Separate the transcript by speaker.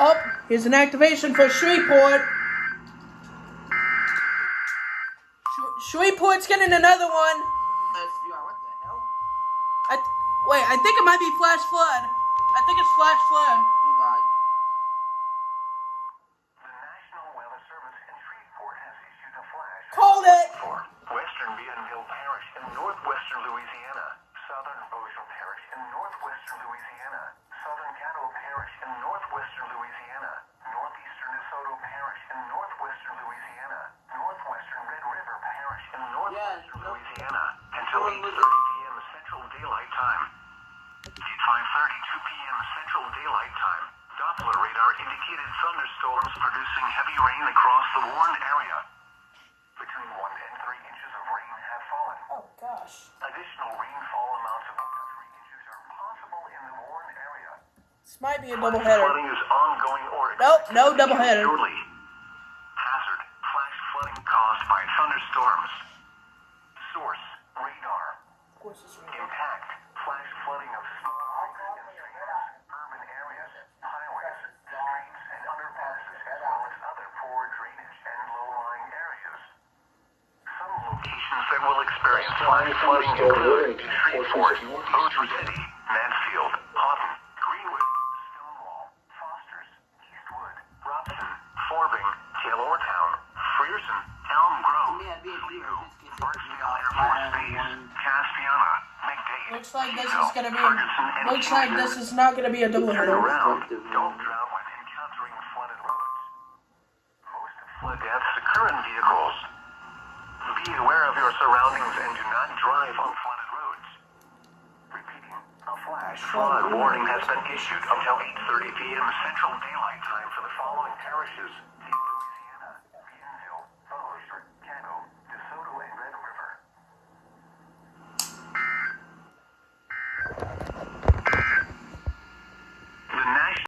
Speaker 1: Oh, here's an activation for Shreveport. Shreveport's getting another one.
Speaker 2: What the hell?
Speaker 1: Wait, I think it might be flash flood. I think it's flash flood.
Speaker 2: Oh God.
Speaker 3: The National Weather Service in Shreveport has issued a flash
Speaker 1: Called it.
Speaker 3: for western Bienville Parish in northwestern Louisiana, southern Beaujeu Parish in northwestern Louisiana, southern Caddo Parish in northwestern Louisiana, northeastern DeSoto Parish in northwestern Louisiana, northwestern Red River Parish in northwestern Louisiana, until 8:30 p.m. Central Daylight Time. At 5:32 p.m. Central Daylight Time, Doppler radar indicated thunderstorms producing heavy rain across the warned area. Between 1 and 3 inches of rain have fallen.
Speaker 1: Oh gosh.
Speaker 3: Additional rainfall amounts of up to 3 inches are possible in the warned area.
Speaker 1: This might be a doubleheader.
Speaker 3: Flooding is ongoing or
Speaker 1: Nope, no doubleheader.
Speaker 3: shortly. Hazard: flash flooding caused by thunderstorms. Source: radar.
Speaker 1: Of course it's right.
Speaker 3: Impact: flash flooding of small lakes and streams, urban areas, highways, streets, and underpasses, as well as other poor drainage and low-lying areas. Some locations that will experience flash flooding include Shreveport, Bossier City, Mansfield, Houghton, Greenwood, Stonewall, Fosters, Eastwood, Robson, Forbing, Taylortown, Frierson, Elm Grove, Toledo, Burnsville Air Force Base, Caspiana, McDade,
Speaker 1: Looks like this
Speaker 3: Eagle,
Speaker 1: is gonna be.
Speaker 3: Ferguson, and
Speaker 1: Looks like
Speaker 3: Kingston.
Speaker 1: this is not gonna be a
Speaker 3: Turn
Speaker 1: doubleheader.
Speaker 3: around. Don't drown when encountering flooded roads. Most flood deaths occur in vehicles. Be aware of your surroundings and do not drive on flooded roads. Repeating, a flash flood warning has been issued until 8:30 p.m. Central Daylight Time for the following parishes: